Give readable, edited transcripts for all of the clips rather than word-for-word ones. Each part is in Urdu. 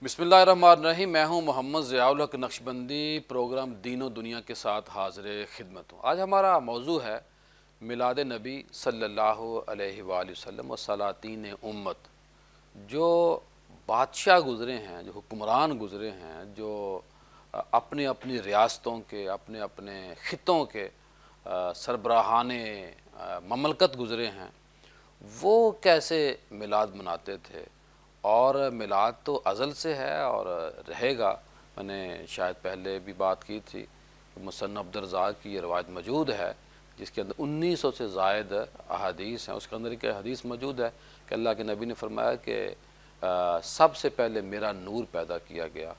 بسم اللہ الرحمن الرحیم۔ میں ہوں محمد ضیاء الحق نقشبندی، پروگرام دین و دنیا کے ساتھ حاضر خدمت ہوں۔ آج ہمارا موضوع ہے میلاد نبی صلی اللہ علیہ وآلہ وسلم و سلاطین امت۔ جو بادشاہ گزرے ہیں، جو حکمران گزرے ہیں، جو اپنی اپنی ریاستوں کے، اپنے اپنے خطوں کے سربراہان مملکت گزرے ہیں، وہ کیسے میلاد مناتے تھے۔ اور میلاد تو ازل سے ہے اور رہے گا۔ میں نے شاید پہلے بھی بات کی تھی کہ مصنف عبدالرزاق کی یہ روایت موجود ہے جس کے اندر 1900 سے زائد احادیث ہیں۔ اس کے اندر ایک حدیث موجود ہے کہ اللہ کے نبی نے فرمایا کہ سب سے پہلے میرا نور پیدا کیا گیا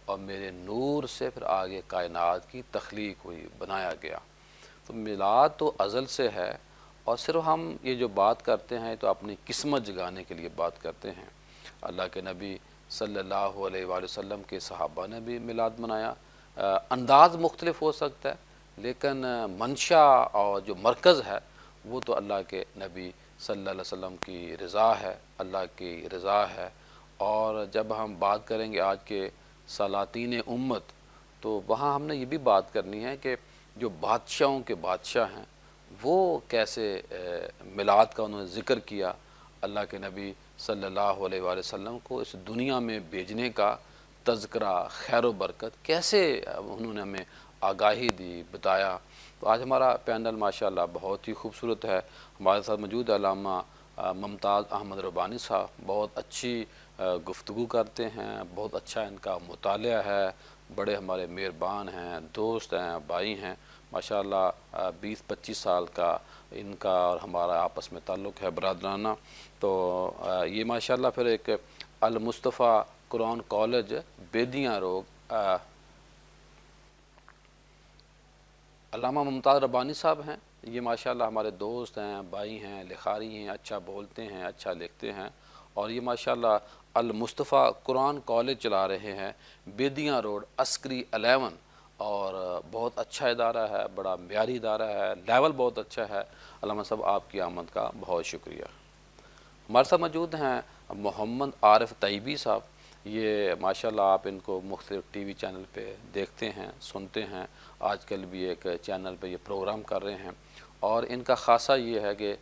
اور میرے نور سے پھر آگے کائنات کی تخلیق ہوئی، بنایا گیا۔ تو میلاد تو ازل سے ہے، اور صرف ہم یہ جو بات کرتے ہیں تو اپنی قسمت جگانے کے لیے بات کرتے ہیں۔ اللہ کے نبی صلی اللہ علیہ وآلہ وسلم کے صحابہ نے بھی میلاد منایا۔ انداز مختلف ہو سکتا ہے، لیکن منشا اور جو مرکز ہے وہ تو اللہ کے نبی صلی اللہ علیہ وسلم کی رضا ہے، اللہ کی رضا ہے۔ اور جب ہم بات کریں گے آج کے سلاطین امت، تو وہاں ہم نے یہ بھی بات کرنی ہے کہ جو بادشاہوں کے بادشاہ ہیں وہ کیسے میلاد کا انہوں نے ذکر کیا۔ اللہ کے نبی صلی اللہ علیہ وآلہ وسلم کو اس دنیا میں بھیجنے کا تذکرہ، خیر و برکت کیسے انہوں نے ہمیں آگاہی دی، بتایا۔ تو آج ہمارا پینل ماشاءاللہ بہت ہی خوبصورت ہے۔ ہمارے ساتھ موجود علامہ ممتاز احمد ربانی صاحب، بہت اچھی گفتگو کرتے ہیں، بہت اچھا ان کا مطالعہ ہے، بڑے ہمارے مہربان ہیں، دوست ہیں، بھائی ہیں ماشاءاللہ۔ 20-25 سال کا ان کا اور ہمارا آپس میں تعلق ہے برادرانہ۔ تو یہ ماشاءاللہ پھر ایک المصطفیٰ قرآن کالج بیدیاں روڈ، علامہ ممتاز ربانی صاحب ہیں۔ یہ ماشاءاللہ ہمارے دوست ہیں، بھائی ہیں، لکھاری ہیں، اچھا بولتے ہیں، اچھا لکھتے ہیں، اور یہ ماشاءاللہ المصطفیٰ قرآن کالج چلا رہے ہیں بیدیاں روڈ عسکری 11، اور بہت اچھا ادارہ ہے، بڑا معیاری ادارہ ہے، لیول بہت اچھا ہے۔ علامہ صاحب آپ کی آمد کا بہت شکریہ۔ ہمارے ساتھ موجود ہیں محمد عارف طیبی صاحب۔ یہ ماشاءاللہ آپ ان کو مختلف ٹی وی چینل پہ دیکھتے ہیں، سنتے ہیں، آج کل بھی ایک چینل پہ یہ پروگرام کر رہے ہیں، اور ان کا خاصہ یہ ہے کہ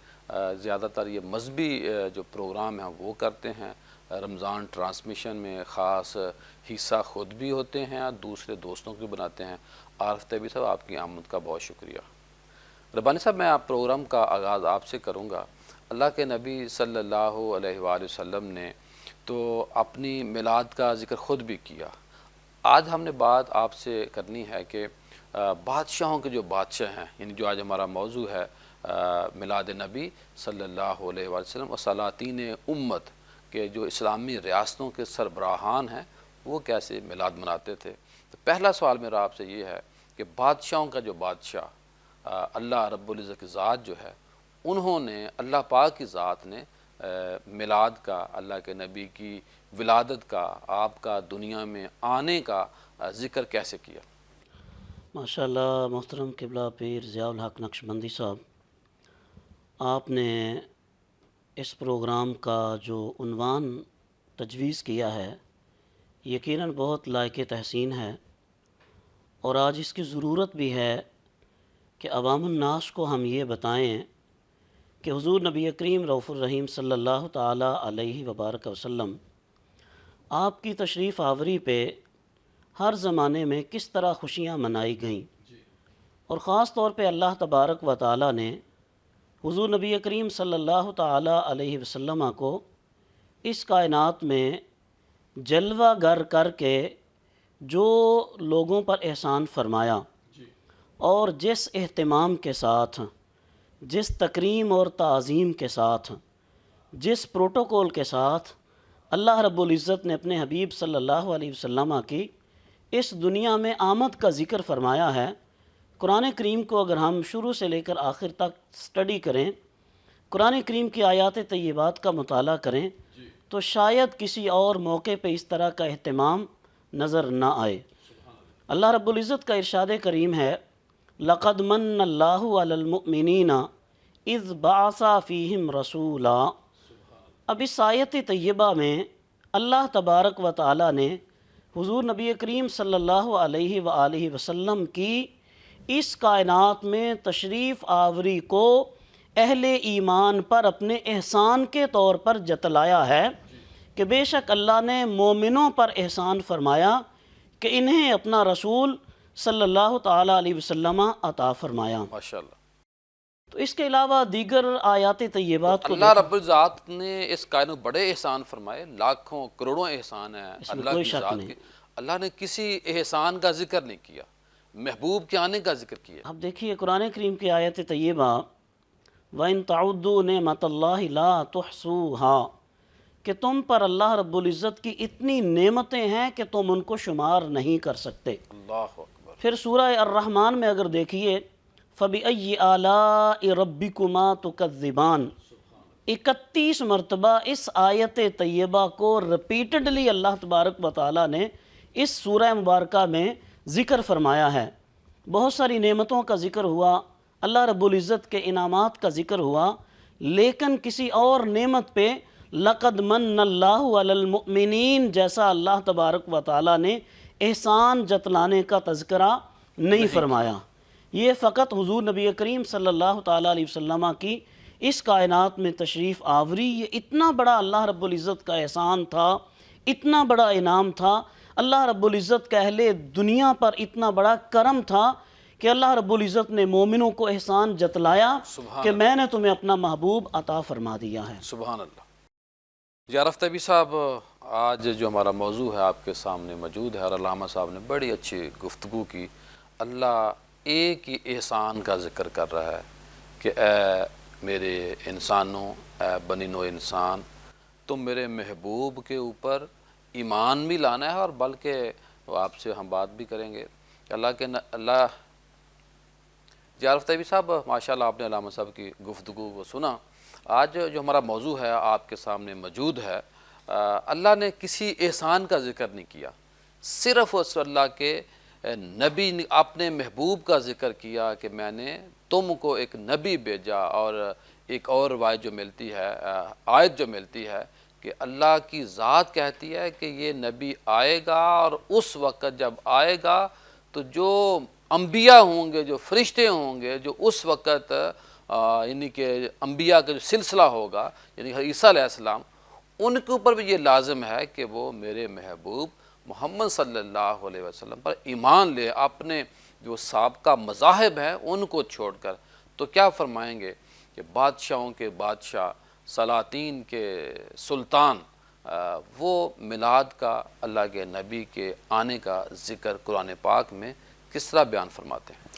زیادہ تر یہ مذہبی جو پروگرام ہیں وہ کرتے ہیں۔ رمضان ٹرانسمیشن میں خاص حصہ خود بھی ہوتے ہیں اور دوسرے دوستوں کو بھی بناتے ہیں۔ عارف طیبی صاحب آپ کی آمد کا بہت شکریہ۔ ربانی صاحب، میں آپ پروگرام کا آغاز آپ سے کروں گا۔ اللہ کے نبی صلی اللہ علیہ وآلہ وسلم نے تو اپنی میلاد کا ذکر خود بھی کیا۔ آج ہم نے بات آپ سے کرنی ہے کہ بادشاہوں کے جو بادشاہ ہیں، یعنی جو آج ہمارا موضوع ہے میلاد نبی صلی اللہ علیہ وآلہ وسلم و سلاطین امت کے جو اسلامی ریاستوں کے سربراہان ہیں وہ کیسے میلاد مناتے تھے۔ تو پہلا سوال میرا آپ سے یہ ہے کہ بادشاہوں کا جو بادشاہ اللہ رب العزت کی ذات جو ہے، انہوں نے، اللہ پاک کی ذات نے میلاد کا، اللہ کے نبی کی ولادت کا، آپ کا دنیا میں آنے کا ذکر کیسے کیا؟ ماشاءاللہ محترم قبلہ پیر ضیاء الحق نقشبندی صاحب، آپ نے اس پروگرام کا جو عنوان تجویز کیا ہے یقیناً بہت لائق تحسین ہے، اور آج اس کی ضرورت بھی ہے کہ عوام الناس کو ہم یہ بتائیں کہ حضور نبی کریم رؤوف الرحیم صلی اللہ تعالیٰ علیہ وبارک وسلم آپ کی تشریف آوری پہ ہر زمانے میں کس طرح خوشیاں منائی گئیں، اور خاص طور پہ اللہ تبارک و تعالیٰ نے حضور نبی کریم صلی اللہ تعالیٰ علیہ وسلم کو اس کائنات میں جلوہ گر کر کے جو لوگوں پر احسان فرمایا، اور جس اہتمام کے ساتھ، جس تکریم اور تعظیم کے ساتھ، جس پروٹوکول کے ساتھ اللہ رب العزت نے اپنے حبیب صلی اللہ علیہ وسلم کی اس دنیا میں آمد کا ذکر فرمایا ہے۔ قرآن کریم کو اگر ہم شروع سے لے کر آخر تک سٹڈی کریں، قرآن کریم کی آیات طیبات کا مطالعہ کریں، تو شاید کسی اور موقع پہ اس طرح کا اہتمام نظر نہ آئے۔ اللہ رب العزت کا ارشاد کریم ہے، لَقَدْ مَنَّ اللَّهُ عَلَى الْمُؤْمِنِينَ اِذْ بَعَثَ فِيهِمْ رَسُولًا۔ اب اس آیت طیبہ میں اللہ تبارک و تعالی نے حضور نبی کریم صلی اللہ علیہ وآلہ وسلم کی اس کائنات میں تشریف آوری کو اہل ایمان پر اپنے احسان کے طور پر جتلایا ہے کہ بے شک اللہ نے مومنوں پر احسان فرمایا کہ انہیں اپنا رسول صلی اللہ تعالیٰ علیہ وسلم عطا فرمایا۔ ماشاءاللہ۔ تو اس کے علاوہ دیگر آیات طیبات کو اللہ رب الذات نے اس کائنات میں بڑے احسان فرمائے، لاکھوں کروڑوں احسان ہیں اس میں اللہ کوئی کی شک ذات نہیں۔ کے۔ اللہ نے کسی احسان کا ذکر نہیں کیا، محبوب کے آنے کا ذکر کیا۔ اب دیکھیے قرآن کریم کی آیت طیبہ وَإِن تَعُدُّوا نِعْمَتَ اللَّهِ لَا تُحْصُوهَا، کہ تم پر اللہ رب العزت کی اتنی نعمتیں ہیں کہ تم ان کو شمار نہیں کر سکتے۔ اللہ اکبر۔ پھر سورہ الرحمن میں اگر دیکھیے فَبِأَيِّ آلَاءِ رَبِّكُمَا تُكَذِّبَانِ، 31 مرتبہ اس آیت طیبہ کو ریپیٹڈلی اللہ تبارک و تعالیٰ نے اس سورہ مبارکہ میں ذکر فرمایا ہے۔ بہت ساری نعمتوں کا ذکر ہوا، اللہ رب العزت کے انعامات کا ذکر ہوا، لیکن کسی اور نعمت پہ لَقَدْ مَنَّ اللَّهُ عَلَى الْمُؤْمِنِينَ جیسا اللہ تبارک و تعالیٰ نے احسان جتلانے کا تذکرہ نہیں فرمایا۔ یہ فقط حضور نبی کریم صلی اللہ تعالیٰ علیہ وسلم کی اس کائنات میں تشریف آوری، یہ اتنا بڑا اللہ رب العزت کا احسان تھا، اتنا بڑا انعام تھا، اللہ رب العزت کا اہل دنیا پر اتنا بڑا کرم تھا کہ اللہ رب العزت نے مومنوں کو احسان جتلایا کہ میں نے تمہیں اپنا محبوب عطا فرما دیا ہے۔ سبحان اللہ۔ یارف طبی صاحب، آج جو ہمارا موضوع ہے آپ کے سامنے موجود ہے، اور علامہ صاحب نے بڑی اچھی گفتگو کی۔ اللہ ایک ہی احسان کا ذکر کر رہا ہے کہ اے میرے انسانوں، اے بنی نوع انسان، تم میرے محبوب کے اوپر ایمان بھی لانا ہے، اور بلکہ وہ آپ سے ہم بات بھی کریں گے اللہ یارف طبی صاحب، ماشاءاللہ آپ نے علامہ صاحب کی گفتگو کو سنا۔ آج جو ہمارا موضوع ہے آپ کے سامنے موجود ہے، اللہ نے کسی احسان کا ذکر نہیں کیا، صرف اس اللہ کے نبی نے اپنے محبوب کا ذکر کیا کہ میں نے تم کو ایک نبی بھیجا۔ اور ایک اور روایت جو ملتی ہے، آیت جو ملتی ہے کہ اللہ کی ذات کہتی ہے کہ یہ نبی آئے گا، اور اس وقت جب آئے گا تو جو انبیاء ہوں گے، جو فرشتے ہوں گے، جو اس وقت یعنی کہ انبیاء کا جو سلسلہ ہوگا، یعنی عیسیٰ علیہ السلام، ان کے اوپر بھی یہ لازم ہے کہ وہ میرے محبوب محمد صلی اللہ علیہ وسلم پر ایمان لے، اپنے جو سابقہ مذاہب ہیں ان کو چھوڑ کر۔ تو کیا فرمائیں گے کہ بادشاہوں کے بادشاہ، سلاطین کے سلطان، وہ میلاد کا، اللہ کے نبی کے آنے کا ذکر قرآن پاک میں کس طرح بیان فرماتے ہیں؟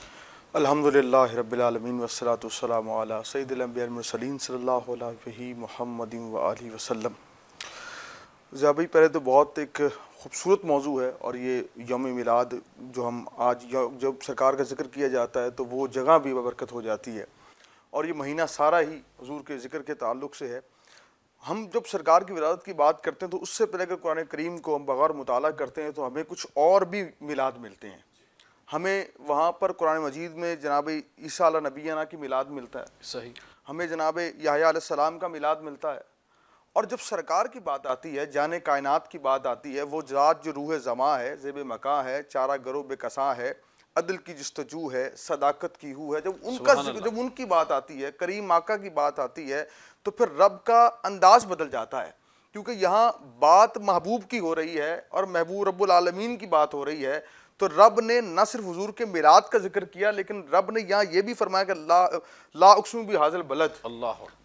الحمدللہ رب العالمین والصلاة والسلام علی سید الانبیاء المرسلین صلی اللہ علیہ محمد وآلہ وسلم۔ ضیاء بھائی، پہلے تو بہت ایک خوبصورت موضوع ہے، اور یہ یوم میلاد جو ہم آج جب سرکار کا ذکر کیا جاتا ہے تو وہ جگہ بھی ببرکت ہو جاتی ہے، اور یہ مہینہ سارا ہی حضور کے ذکر کے تعلق سے ہے۔ ہم جب سرکار کی ولادت کی بات کرتے ہیں تو اس سے پہلے اگر قرآن کریم کو ہم بغور مطالعہ کرتے ہیں تو ہمیں کچھ اور بھی میلاد ملتے ہیں۔ ہمیں وہاں پر قرآن مجید میں جناب عیسیٰ علیہ نبینا کی میلاد ملتا ہے، صحیح۔ ہمیں جناب یحییٰ علیہ السلام کا میلاد ملتا ہے، اور جب سرکار کی بات آتی ہے، جان کائنات کی بات آتی ہے، وہ ذات جو روح زماں ہے، زیب مکاں ہے، چارہ گرو بے کساں ہے، عدل کی جستجو ہے، صداقت کی ہو ہے، جب ان کی بات آتی ہے، کریم آقا کی بات آتی ہے، تو پھر رب کا انداز بدل جاتا ہے، کیونکہ یہاں بات محبوب کی ہو رہی ہے اور محبوب رب العالمین کی بات ہو رہی ہے۔ تو رب نے نہ صرف حضور کے میلاد کا ذکر کیا، لیکن رب نے یہاں یہ بھی فرمایا کہ لا اقسم بہذا البلد،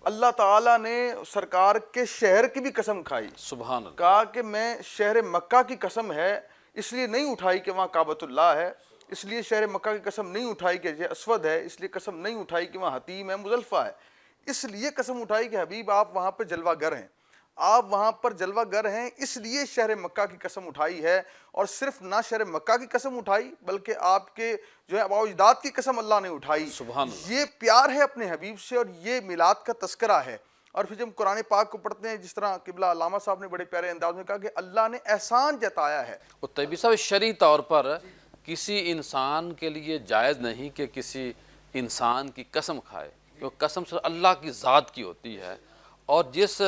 اللہ تعالیٰ نے سرکار کے شہر کی بھی قسم کھائی، سبحان اللہ، کہا کہ میں شہر مکہ کی قسم ہے، اس لیے نہیں اٹھائی کہ وہاں کعبۃ اللہ ہے، اس لیے شہر مکہ کی قسم نہیں اٹھائی کہ یہ اسود ہے، اس لیے قسم نہیں اٹھائی کہ وہاں حتیم ہے، مزدلفہ ہے، اس لیے قسم اٹھائی کہ حبیب آپ وہاں پہ جلوہ گر ہیں، آپ وہاں پر جلوہ گر ہیں، اس لیے شہر مکہ کی قسم اٹھائی ہے۔ اور صرف نہ شہر مکہ کی قسم اٹھائی بلکہ آپ کے جو ہے آباء و اجداد کی قسم اللہ نے اٹھائی۔ سبحان اللہ۔ یہ پیار ہے اپنے حبیب سے، اور یہ میلاد کا تذکرہ ہے۔ اور پھر جب قرآن پاک کو پڑھتے ہیں، جس طرح قبلہ علامہ صاحب نے بڑے پیارے انداز میں کہا کہ اللہ نے احسان جتایا ہے۔ اور طبی صاحب، شرعی طور پر کسی انسان کے لیے جائز نہیں کہ کسی انسان کی قسم کھائے، کیونکہ قسم صرف اللہ کی ذات کی ہوتی ہے، اور جس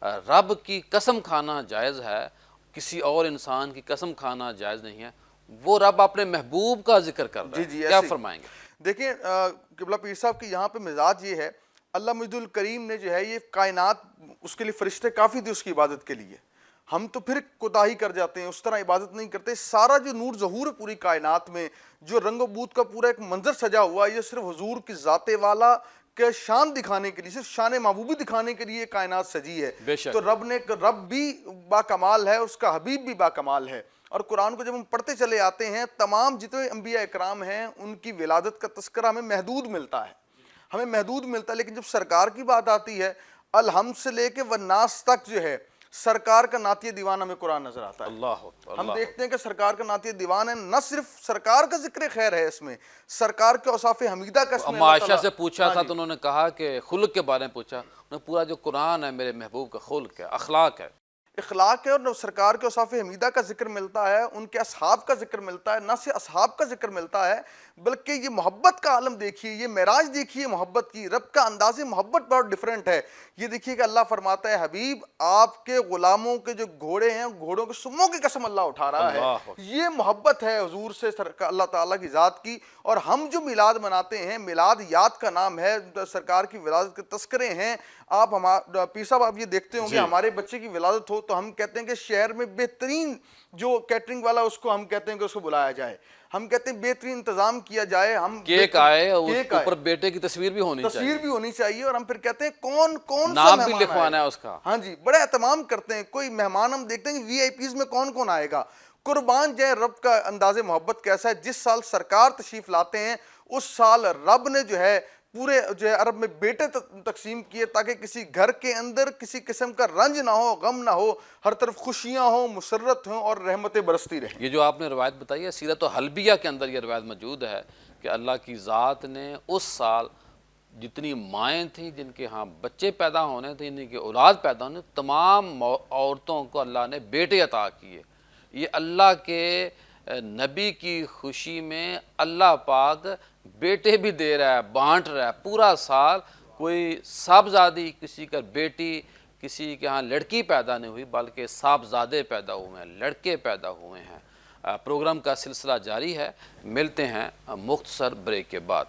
رب کی قسم کھانا جائز ہے، کسی اور انسان کی قسم کھانا جائز نہیں ہے، وہ رب اپنے محبوب کا ذکر کر رہا ہے۔ جی کیا ایسے فرمائیں گے؟ دیکھیں قبلہ پیر صاحب کی یہاں پہ مزاج یہ ہے، اللہ مجد الکریم نے جو ہے یہ کائنات، اس کے لیے فرشتے کافی تھے اس کی عبادت کے لیے، ہم تو پھر کوتاہی کر جاتے ہیں، اس طرح عبادت نہیں کرتے۔ سارا جو نور ظہور ہے پوری کائنات میں، جو رنگ و بوت کا پورا ایک منظر سجا ہوا ہے، یہ صرف حضور کی ذات والا کے شان دکھانے کے لیے، صرف شان محبوبی دکھانے کے لیے کائنات سجی ہے۔ بے شک۔ تو رب بھی با کمال ہے، اس کا حبیب بھی با کمال ہے۔ اور قرآن کو جب ہم پڑھتے چلے آتے ہیں، تمام جتنے انبیاء اکرام ہیں ان کی ولادت کا تذکرہ ہمیں محدود ملتا ہے، لیکن جب سرکار کی بات آتی ہے، الحمد سے لے کے والناس تک جو ہے سرکار کا نعتیہ دیوان ہمیں قرآن نظر آتا ہے۔ اللہ اکبر، ہم اللہ دیکھتے ہیں کہ سرکار کا نعتیہ دیوان ہے، نہ صرف سرکار کا ذکر خیر ہے اس میں، سرکار کے اوصاف حمیدہ کا اس میں اما اللہ عائشہ تعالیٰ- سے پوچھا تھا جی۔ تو انہوں نے کہا کہ خلق کے بارے میں پوچھا، انہوں نے پورا جو قرآن ہے میرے محبوب کا خلق ہے، اخلاق ہے۔ اخلاق ہے، اور سرکار کے اوصاف حمیدہ کا ذکر ملتا ہے، ان کے اصحاب کا ذکر ملتا ہے، نہ صرف اصحاب کا ذکر ملتا ہے بلکہ یہ محبت کا عالم دیکھیے، یہ معراج دیکھیے محبت کی، رب کا انداز محبت بہت ڈیفرنٹ ہے۔ یہ دیکھیے کہ اللہ فرماتا ہے حبیب آپ کے غلاموں کے جو گھوڑے ہیں، گھوڑوں کے سموں کی قسم اللہ اٹھا رہا ہے۔ اللہ یہ محبت ہے حضور سے اللہ تعالیٰ کی ذات کی۔ اور ہم جو میلاد مناتے ہیں، میلاد یاد کا نام ہے، سرکار کی ولادت کے تذکرے ہیں۔ آپ پیر صاحب آپ یہ دیکھتے ہوں گے، ہمارے بچے کی ولادت ہو تو ہم کہتے ہیں کہ شہر میں بہترین جو کیٹرنگ والا اس کو ہم کہتے ہیں کہ اس کو بلایا جائے، ہم کہتے ہیں بہترین انتظام کیا جائے، ہم کیک آئے، کیک اوپر بیٹے کی تصویر بھی ہونی چاہیے، تصویر بھی ہونی چاہیے، اور ہم پھر کہتے ہیں کون سا نام بھی مہمان لکھوانا آئے ہے گا۔ اس کا۔ ہاں جی، بڑا اہتمام کرتے ہیں۔ کوئی مہمان ہم دیکھتے ہیں کہ وی آئی پیز میں کون کون آئے گا، قربان جائے رب کا انداز محبت کیسا ہے۔ جس سال سرکار تشریف لاتے ہیں اس سال رب نے جو ہے پورے جو ہے عرب میں بیٹے تقسیم کیے تاکہ کسی گھر کے اندر کسی قسم کا رنج نہ ہو، غم نہ ہو، ہر طرف خوشیاں ہوں، مسرت ہوں اور رحمتیں برستی رہیں۔ یہ جو آپ نے روایت بتائی ہے سیرت الحلبیہ کے اندر یہ روایت موجود ہے کہ اللہ کی ذات نے اس سال جتنی مائیں تھیں جن کے ہاں بچے پیدا ہونے تھے، جن کی اولاد پیدا ہونے، تمام عورتوں کو اللہ نے بیٹے عطا کیے۔ یہ اللہ کے نبی کی خوشی میں اللہ پاک بیٹے بھی دے رہا ہے، بانٹ رہا ہے۔ پورا سال کوئی صاحبزادی، کسی کا بیٹی، کسی کے ہاں لڑکی پیدا نہیں ہوئی بلکہ صاحبزادے پیدا ہوئے ہیں، لڑکے پیدا ہوئے ہیں۔ پروگرام کا سلسلہ جاری ہے، ملتے ہیں مختصر بریک کے بعد۔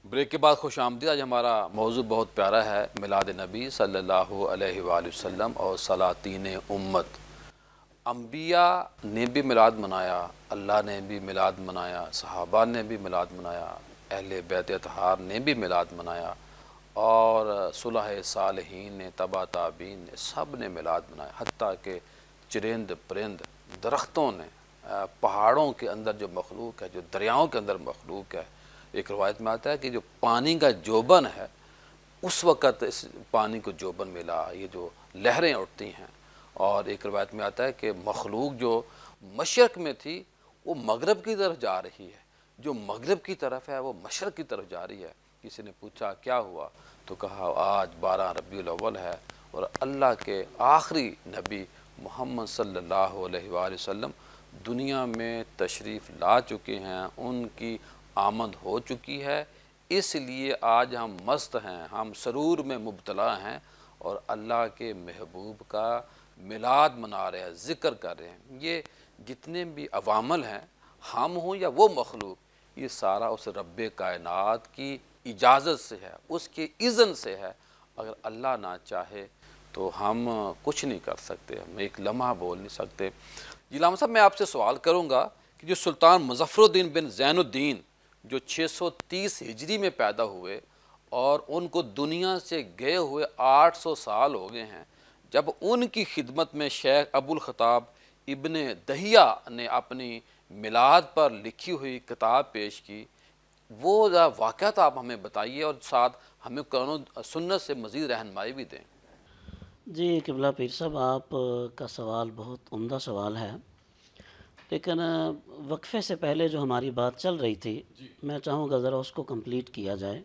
بریک کے بعد خوش آمدید۔ آج ہمارا موضوع بہت پیارا ہے، میلاد نبی صلی اللہ علیہ وآلہ وسلم اور سلاطین امت۔ انبیاء نے بھی میلاد منایا، اللہ نے بھی میلاد منایا، صحابہ نے بھی میلاد منایا، اہل بیت اطہار نے بھی میلاد منایا، اور صلح صالحین نے، تبع تابعین نے، سب نے میلاد منایا، حتیٰ کہ چرند پرند، درختوں نے، پہاڑوں کے اندر جو مخلوق ہے، جو دریاؤں کے اندر مخلوق ہے۔ ایک روایت میں آتا ہے کہ جو پانی کا جوبن ہے اس وقت اس پانی کو جوبن ملا، یہ جو لہریں اٹھتی ہیں۔ اور ایک روایت میں آتا ہے کہ مخلوق جو مشرق میں تھی وہ مغرب کی طرف جا رہی ہے، جو مغرب کی طرف ہے وہ مشرق کی طرف جا رہی ہے۔ کسی نے پوچھا کیا ہوا تو کہا آج 12 ربیع الاول ہے اور اللہ کے آخری نبی محمد صلی اللہ علیہ وآلہ وسلم دنیا میں تشریف لا چکے ہیں، ان کی آمد ہو چکی ہے، اس لیے آج ہم مست ہیں، ہم سرور میں مبتلا ہیں اور اللہ کے محبوب کا میلاد منا رہے ہیں، ذکر کر رہے ہیں۔ یہ جتنے بھی عوامل ہیں، ہم ہوں یا وہ مخلوق، یہ سارا اس رب کائنات کی اجازت سے ہے، اس کے اذن سے ہے۔ اگر اللہ نہ چاہے تو ہم کچھ نہیں کر سکتے، ہم ایک لمحہ بول نہیں سکتے۔ علامہ صاحب میں آپ سے سوال کروں گا کہ جو سلطان مظفر الدین بن زین الدین جو 630 ہجری میں پیدا ہوئے اور ان کو دنیا سے گئے ہوئے 800 سال ہو گئے ہیں، جب ان کی خدمت میں شیخ ابو الخطاب ابن دہیہ نے اپنی میلاد پر لکھی ہوئی کتاب پیش کی، وہ واقعات آپ ہمیں بتائیے اور ساتھ ہمیں قرآن و سنت سے مزید رہنمائی بھی دیں۔ جی قبلہ پیر صاحب، آپ کا سوال بہت عمدہ سوال ہے، لیکن وقفے سے پہلے جو ہماری بات چل رہی تھی میں چاہوں گا ذرا اس کو کمپلیٹ کیا جائے۔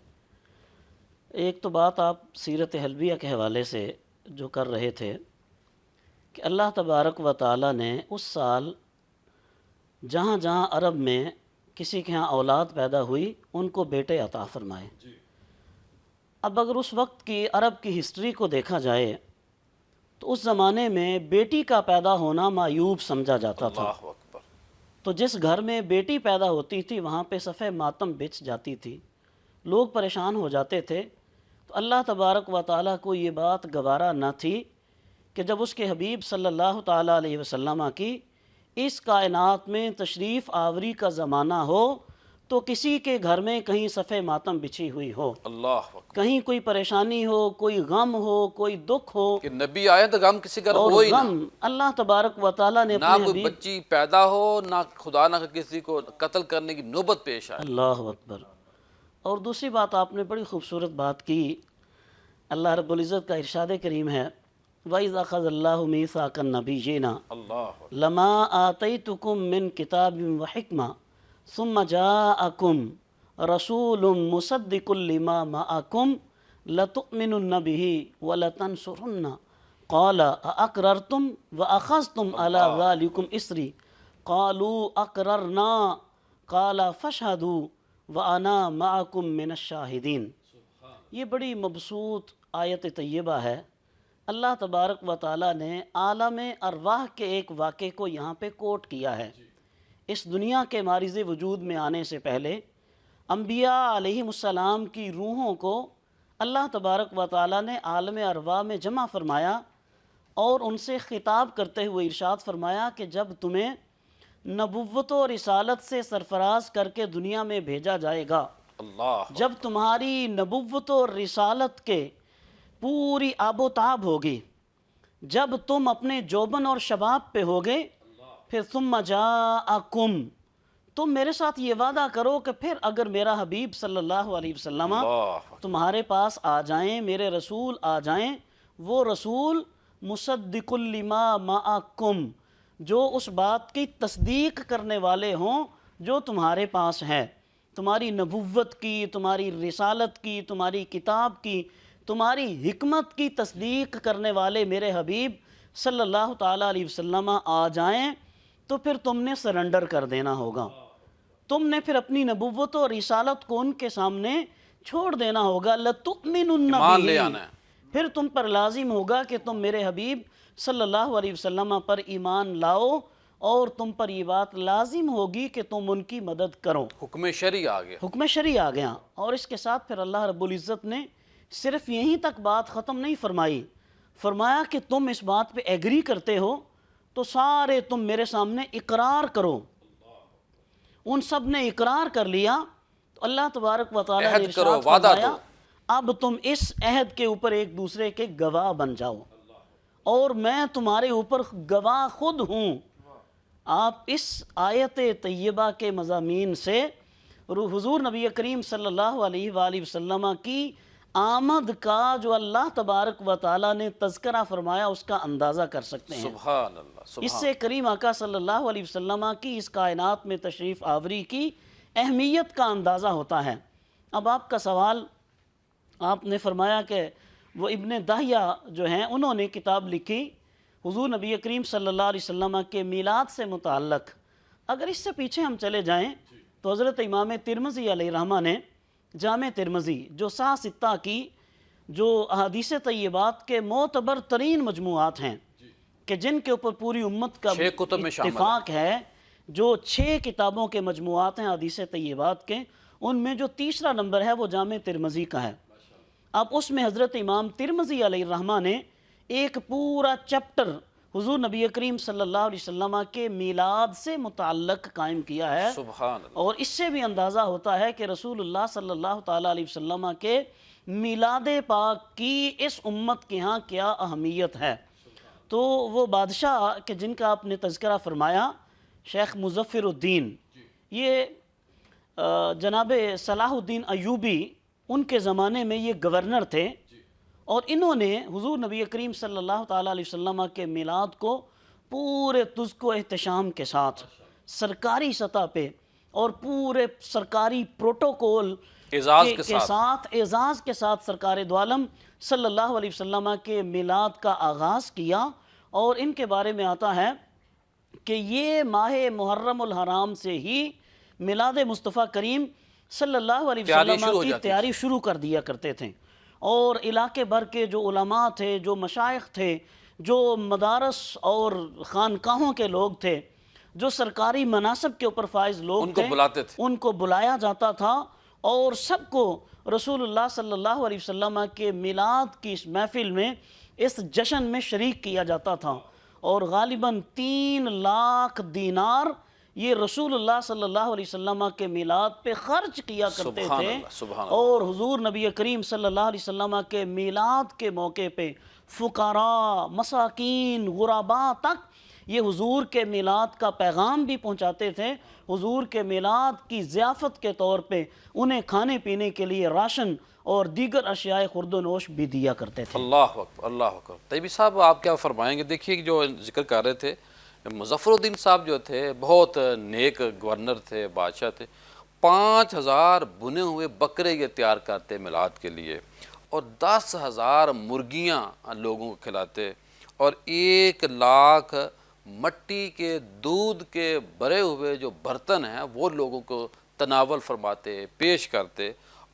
ایک تو بات آپ سیرت حلبیہ کے حوالے سے جو کر رہے تھے کہ اللہ تبارک و تعالیٰ نے اس سال جہاں جہاں عرب میں کسی کے ہاں اولاد پیدا ہوئی ان کو بیٹے عطا فرمائے۔ اب اگر اس وقت کی عرب کی ہسٹری کو دیکھا جائے تو اس زمانے میں بیٹی کا پیدا ہونا معیوب سمجھا جاتا تھا۔ اللہ اکبر۔ تو جس گھر میں بیٹی پیدا ہوتی تھی وہاں پہ صفحہ ماتم بچھ جاتی تھی، لوگ پریشان ہو جاتے تھے۔ تو اللہ تبارک و تعالیٰ کو یہ بات گوارا نہ تھی کہ جب اس کے حبیب صلی اللہ تعالیٰ علیہ وسلم کی اس کائنات میں تشریف آوری کا زمانہ ہو تو کسی کے گھر میں کہیں صفحہ ماتم بچھی ہوئی ہو، اللہ اکبر۔ کہیں کوئی پریشانی ہو، کوئی غم ہو، کوئی دکھ ہو، کہ نبی آئے تو غم کسی گھر اور ہو ہی نہ، غم اللہ تبارک و تعالیٰ نے نہ اپنے کوئی حبیب بچی پیدا ہو، نہ خدا نہ کسی کو قتل کرنے کی نوبت پیش آئے۔ اللہ اکبر۔ اور دوسری بات آپ نے بڑی خوبصورت بات کی، اللہ رب العزت کا ارشاد کریم ہے وَإِذْ أَخَذَ اللَّهُ مِيثَاقَ النَّبِيِّينَ اللہ لَمَا آتَيْتُكُم مِّن كِتَابٍ وَحِكْمَةٍ ثُمَّ جَاءَكُم رَّسُولٌ مُّصَدِّقٌ لِّمَا مَعَكُمْ لَتُؤْمِنُنَّ بِهِ وَلَتَنصُرُنَّهُ قَالَ أَأَقْرَرْتُمْ وَأَخَذْتُمْ عَلَىٰ ذَلِكُمْ إِصْرِي قَالُوا أَقْرَرْنَا قَالَ فَاشْهَدُوا وَأَنَا مَعَكُم مِّنَ الشَّاهِدِينَ۔ یہ بڑی مبسوط آیت طیبہ ہے۔ اللہ تبارک و تعالیٰ نے عالم ارواح کے ایک واقعے کو یہاں پہ کوٹ کیا ہے۔ اس دنیا کے معرض وجود میں آنے سے پہلے انبیاء علیہم السلام کی روحوں کو اللہ تبارک و تعالیٰ نے عالم ارواح میں جمع فرمایا اور ان سے خطاب کرتے ہوئے ارشاد فرمایا کہ جب تمہیں نبوت و رسالت سے سرفراز کر کے دنیا میں بھیجا جائے گا، اللہ جب تمہاری نبوت و رسالت کے پوری آب و تاب ہوگی، جب تم اپنے جوبن اور شباب پہ ہوگے، پھر ثم جاءکم، تم میرے ساتھ یہ وعدہ کرو کہ پھر اگر میرا حبیب صلی اللہ علیہ وسلم اللہ تمہارے پاس آ جائیں، میرے رسول آ جائیں، وہ رسول مصدق لما معکم، جو اس بات کی تصدیق کرنے والے ہوں جو تمہارے پاس ہے، تمہاری نبوت کی، تمہاری رسالت کی، تمہاری کتاب کی، تمہاری حکمت کی تصدیق کرنے والے میرے حبیب صلی اللہ تعالیٰ علیہ وسلم آ جائیں تو پھر تم نے سرنڈر کر دینا ہوگا، تم نے پھر اپنی نبوت و رسالت کو ان کے سامنے چھوڑ دینا ہوگا، لَتُؤْمِنُنَّ ایمان لے بِهِ، آنا ہے۔ پھر تم پر لازم ہوگا کہ تم میرے حبیب صلی اللہ علیہ وسلم پر ایمان لاؤ اور تم پر یہ بات لازم ہوگی کہ تم ان کی مدد کرو۔ حکم شرعی آ گیا۔ حکم شرعی آ گیا، اور اس کے ساتھ پھر اللہ رب العزت نے صرف یہیں تک بات ختم نہیں فرمائی، فرمایا کہ تم اس بات پہ ایگری کرتے ہو تو سارے تم میرے سامنے اقرار کرو۔ ان سب نے اقرار کر لیا تو اللہ تبارک و تعالیٰ نے عہد کرو، ارشاد وعدہ فرمایا دو۔ اب تم اس عہد کے اوپر ایک دوسرے کے گواہ بن جاؤ اور میں تمہارے اوپر گواہ خود ہوں۔ آپ اس آیت طیبہ کے مضامین سے حضور نبی کریم صلی اللہ علیہ وآلہ وسلم کی آمد کا جو اللہ تبارک و تعالیٰ نے تذکرہ فرمایا اس کا اندازہ کر سکتے ہیں۔ سبحان اللہ، اس سبحان سے کریم آقا صلی اللہ علیہ وسلم کی اس کائنات میں تشریف آوری کی اہمیت کا اندازہ ہوتا ہے۔ اب آپ کا سوال، آپ نے فرمایا کہ وہ ابن داہیہ جو ہیں انہوں نے کتاب لکھی حضور نبی کریم صلی اللہ علیہ وسلم کے میلاد سے متعلق۔ اگر اس سے پیچھے ہم چلے جائیں تو حضرت امام ترمذی علیہ رحمہ نے جامع ترمذی جو سہ ستہ کی جو احادیث طیبات کے معتبر ترین مجموعات ہیں کہ جن کے اوپر پوری امت کا 6 کتب میں شامل اتفاق ہے، جو 6 کتابوں کے مجموعات ہیں حدیث طیبات کے، ان میں جو تیسرا نمبر ہے وہ جامع ترمذی کا ہے۔ اب اس میں حضرت امام ترمذی علیہ الرحمہ نے ایک پورا چیپٹر حضور نبی کریم صلی اللہ علیہ وسلم کے میلاد سے متعلق قائم کیا ہے، سبحان اللہ۔ اور اس سے بھی اندازہ ہوتا ہے کہ رسول اللہ صلی اللہ تعالیٰ علیہ وسلم کے میلاد پاک کی اس امت کے ہاں کیا اہمیت ہے۔ تو وہ بادشاہ کہ جن کا آپ نے تذکرہ فرمایا، شیخ مظفر الدین، یہ جناب صلاح الدین ایوبی ان کے زمانے میں یہ گورنر تھے، اور انہوں نے حضور نبی کریم صلی اللہ تعالیٰ علیہ وسلم کے میلاد کو پورے تزک و احتشام کے ساتھ سرکاری سطح پہ اور پورے سرکاری پروٹوکول اعزاز کے اعزاز کے ساتھ سرکار دو عالم صلی اللہ علیہ وسلم کے میلاد کا آغاز کیا۔ اور ان کے بارے میں آتا ہے کہ یہ ماہ محرم الحرام سے ہی میلاد مصطفیٰ کریم صلی اللہ علیہ وسلم کی تیاری شروع کر دیا کرتے تھے، اور علاقے بھر کے جو علماء تھے، جو مشائخ تھے، جو مدارس اور خانقاہوں کے لوگ تھے، جو سرکاری مناصب کے اوپر فائز لوگ ان کو تھے، بلاتے تھے۔ ان کو بلایا جاتا تھا اور سب کو رسول اللہ صلی اللہ علیہ وسلم کے میلاد کی اس محفل میں، اس جشن میں شریک کیا جاتا تھا، اور غالباً 3 لاکھ دینار یہ رسول اللہ صلی اللہ علیہ وسلم کے میلاد پہ خرچ کیا کرتے سبحان تھے۔ اللہ، سبحان اللہ۔ اور حضور نبی کریم صلی اللہ علیہ وسلم کے میلاد کے موقع پہ فقراء، مساکین، غرباء تک یہ حضور کے میلاد کا پیغام بھی پہنچاتے تھے۔ حضور کے میلاد کی ضیافت کے طور پہ انہیں کھانے پینے کے لیے راشن اور دیگر اشیاء خورد و نوش بھی دیا کرتے تھے۔ اللہ اکبر، اللہ اکبر۔ طیبی صاحب آپ کیا فرمائیں گے؟ دیکھیے جو ذکر کر رہے تھے، مظفر الدین صاحب جو تھے بہت نیک گورنر تھے، بادشاہ تھے۔ 5000 بنے ہوئے بکرے یہ تیار کرتے میلاد کے لیے، اور 10,000 مرغیاں لوگوں کو کھلاتے، اور 1 لاکھ مٹی کے دودھ کے بھرے ہوئے جو برتن ہیں وہ لوگوں کو تناول فرماتے، پیش کرتے،